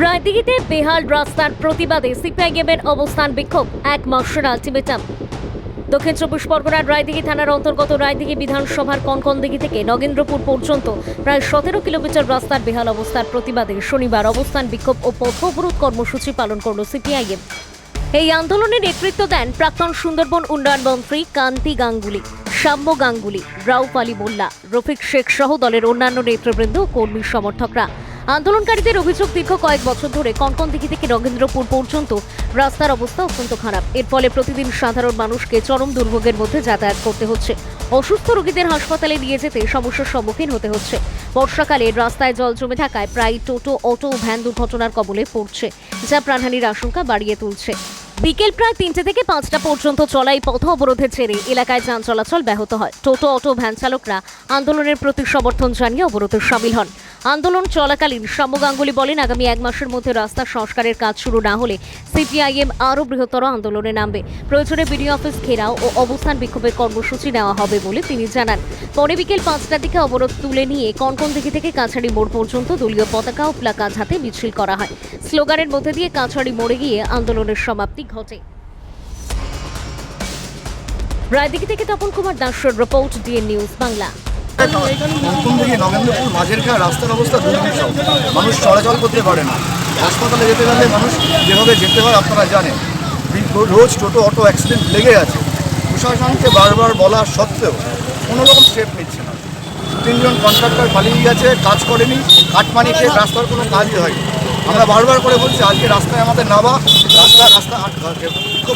রায়দিঘিতে বেহাল রাস্তার প্রতিবাদে সিপিআইএমের অবস্থান বিক্ষোভ, 1 মাসের আলটিমেটাম। দক্ষিণ চব্বিশ পরগনার রায়দিঘি থানার অন্তর্গত রায়দিঘি বিধানসভার কনকনদিঘি থেকে নগেন্দ্রপুর পর্যন্ত প্রায় 17 কিলোমিটার রাস্তার বেহাল অবস্থার প্রতিবাদে শনিবার অবস্থান বিক্ষোভ ও পথ অবরোধ কর্মসূচি পালন করল সিপিআইএম। এই আন্দোলনে নেতৃত্ব দেন প্রাক্তন সুন্দরবন উন্নয়ন মন্ত্রী কান্তি গাঙ্গুলি, সাম্য গাঙ্গুলি, রাউফ আলী মোল্লা, রফিক শেখ সহ দলের অন্যান্য নেতৃবৃন্দ ও কর্মী সমর্থকরা। আন্দোলনকারীদের অভিযোগ, দীর্ঘ কয়েক বছর ধরে কনকনদিঘি থেকে নগেন্দ্রপুর পর্যন্ত রাস্তার অবস্থা অত্যন্ত খারাপ। এর ফলে প্রতিদিন সাধারণ মানুষকে চরম দুর্ভোগের মধ্যে যাতায়াত করতে হচ্ছে। অসুস্থ রোগীদের হাসপাতালে নিয়ে যেতে সমস্যার সম্মুখীন হতে হচ্ছে। বর্ষাকালে রাস্তায় জল জমে থাকায় প্রায় টোটো, অটো ও ভ্যান দুর্ঘটনার কবলে পড়ছে, যা প্রাণহানির আশঙ্কা বাড়িয়ে তুলছে। বিকেল প্রায় 3টে থেকে 5টা পর্যন্ত চলা এই পথ অবরোধের জেরে এলাকায় যান চলাচল ব্যাহত হয়। টোটো, অটো, ভ্যান চালকরা আন্দোলনের প্রতি সমর্থন জানিয়ে অবরোধে শামিল হন। আন্দোলন চলাকালীন সাম্য গাঙ্গুলি বলেন, আগামী 1 মাসের মধ্যে রাস্তা সংস্কারের কাজ শুরু না হলে সিপিআইএম আরও বৃহত্তর আন্দোলনে নামবে। প্রয়োজনে বিডিও অফিস ঘেরাও ও অবস্থান বিক্ষোভের কর্মসূচি নেওয়া হবে বলে তিনি জানান। পরে বিকেল 5টার দিকে অবরোধ তুলে নিয়ে কনকনদিঘি থেকে কাছাড়ি মোড় পর্যন্ত দলীয় পতাকা ও প্লাকার্ড হাতে মিছিল করা হয়। স্লোগানের মধ্যে দিয়ে কাছাড়ি মোড়ে গিয়ে আন্দোলনের সমাপ্তি ঘটে। রায়দিঘি থেকে তপন কুমার দাসের report, DN news Bangla. Nagendrapur মাঝের খাঁ রাস্তার অবস্থা দুর্বিষহ, মানুষ চলাচল করতে পারে না। হাসপাতালে যেতে গেলে মানুষ যেভাবে যেতে হয় আপনারা জানেন, রোজ টোটো অটো অ্যাক্সিডেন্ট লেগে আছে। প্রশাসনকে বারবার বলা সত্ত্বেও কোনো রকম স্টেপ নিচ্ছে না। 3জন কন্ট্রাক্টর পালিয়ে গেছে, কাজ করেনি, কাটমানি খেয়ে রাস্তার কোনো কাজই হয়নি। আমরা বারবার করে বলছি আজকে রাস্তায় আমাদের নামা, রাস্তা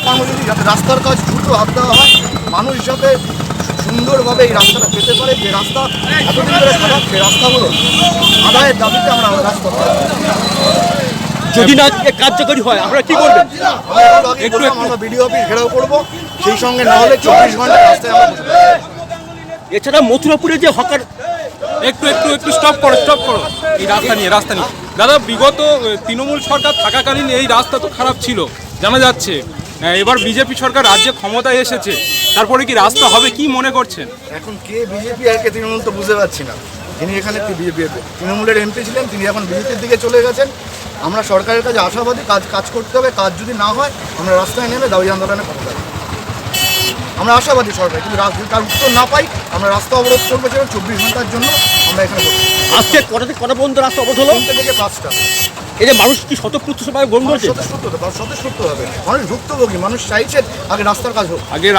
কর্মসূচি যাতে রাস্তার কাজ দ্রুত হাত দেওয়া হয়, মানুষ যাতে সুন্দরভাবে এই রাস্তাটা পেতে পারে। যে রাস্তা এতদিন ধরে খারাপ, সেই রাস্তাগুলো আদায়ের দাবিতে আমরা রাস্তা যদি না কার্যকরী হয় আমরা কি করবেন? আমরা বিডিও অফিস ঘেরাও করবো, সেই সঙ্গে না হলে 24 ঘন্টা রাস্তায় আমরা বসে থাকবো। এছাড়া মথুরাপুরে যে হকার একটু স্টপ করো এই রাস্তা নিয়ে দাদা, বিগত তৃণমূল সরকার থাকাকালীন এই রাস্তা তো খারাপ ছিল জানা যাচ্ছে। এবার বিজেপি সরকার রাজ্যে ক্ষমতায় এসেছে, তারপরে কি রাস্তা হবে কি মনে করছেন? এখন কে বিজেপি আর কে তৃণমূল তো বুঝতে পারছি না। যিনি এখানে তৃণমূলের এমপি ছিলেন, তিনি এখন বিজেপির দিকে চলে গেছেন। আমরা সরকারের কাছে আশাবাদী, কাজ করতে হবে। কাজ যদি না হয় আমরা রাস্তায় নেমে দাবি আন্দোলনে করতে পারি। আমরা আশাবাদী সরকার, কিন্তু তার উত্তর না পাই আমরা রাস্তা অবরোধ করবো। 24 ঘন্টার জন্য আমরা এখানে আজকে কটা পর্যন্ত রাস্তা অবরোধ হলো? 3টে থেকে 5টা। এই যে মানুষ কি স্বতঃস্ফূর্তভাবে গ্রহণ করছে? স্বতঃস্ফূর্ত হবে, মানুষ ভুক্তভোগী, মানুষ চাইছে আগে রাস্তার কাজ হোক। আগে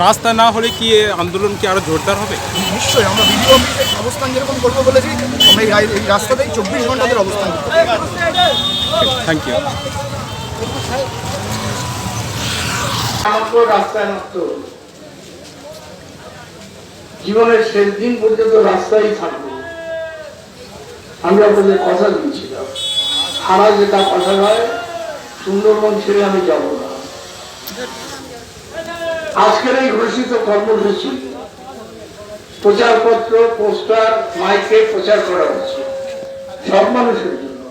রাস্তা না হলে কি আন্দোলন কি আরো জোরদার হবে? নিশ্চয়ই আমরা বিডিও অফিসে অবস্থান যেরকম করবো বলেছি, আমরা এই রাস্তাতেই 24 ঘন্টা ধরে অবস্থান করবো। Thank you. জীবনের শেষ দিন পর্যন্ত রাস্তায় থাকবো, আমি আপনাদের কথা দিয়েছিলাম। হারা যেটা কথা নয়, সুন্দরবন ছেড়ে আমি যাব না। আজকের এই ঘোষিত কর্মসূচি প্রচারপত্র, পোস্টার, মাইকে প্রচার করা হচ্ছে সব মানুষের জন্য,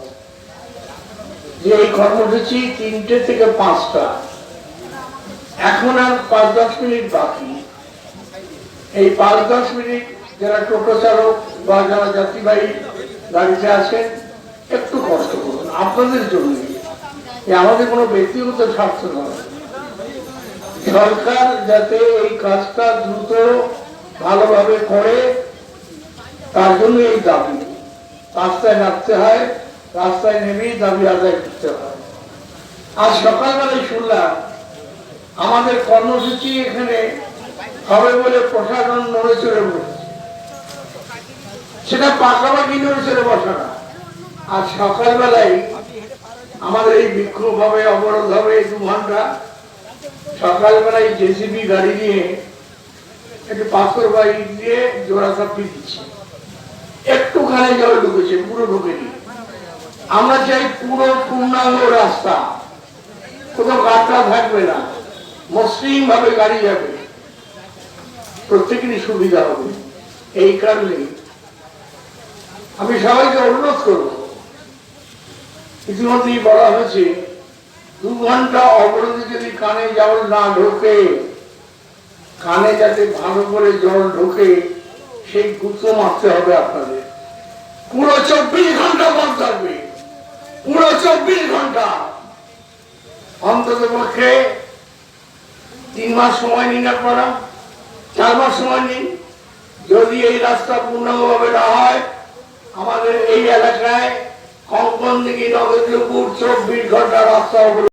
যে এই কর্মসূচি 3টে থেকে 5টা, এখন আর 5-10 মিনিট বাকি। এই 5-10 মিনিট যারা টোটো চালক বা যারা যাত্রীবাহী গাড়িতে আছেন, একটু কষ্ট করুন আপনাদের জন্য। আমাদের কোনো ব্যক্তিগত স্বার্থ নয়। সরকার যাতে এই কাজটা দ্রুত ভালোভাবে করে, তার জন্য এই দাবি। রাস্তায় নামতে হয়, রাস্তায় নেমেই দাবি আদায় করতে হয়। আজ সকালবেলায় শুনলাম আমাদের কর্মসূচি এখানে হবে বলে প্রশাসন নড়ে চড়ে বসেছে। সেটা পাকাপাকি নড়ে চড়ে বসা না। আজ সকালবেলায় আমাদের এই বিক্ষোভ হবে, অবরোধ হবে 2 ঘন্টা। সকালবেলায় জেসিবি গাড়ি নিয়ে একটু পাথর বাড়ি দিয়ে জোড়া চাপি দিচ্ছে। একটুখানি জল ঢুকেছে, পুরো ঢুকেনি। আমরা চাই পুরো পূর্ণাঙ্গ রাস্তা, কোথাও গাড়টা থাকবে না, মসৃণ ভাবে গাড়ি যাবে, প্রত্যেকেরই সুবিধা হবে। এই কারণে আমি সবাইকে অনুরোধ করব, ইতিমধ্যেই বলা হয়েছে 2 ঘন্টা অবরোধে যদি কানে জল না ঢোকে, কানে যাতে ভালো করে জল ঢোকে সেই গুঁতো মারতে হবে আপনাদের। পুরো 24 ঘন্টা বন্ধ থাকবে। পুরো 24 ঘন্টা, অন্তত পক্ষে 3 মাস সময় নিন, আপনারা 4 মাস সময় নিন। যদি এই রাস্তা পূর্ণাঙ্গভাবে না হয়, আমাদের এই এলাকায় কঙ্কনদিঘি নগেন্দ্রপুর 24 ঘন্টা রাস্তা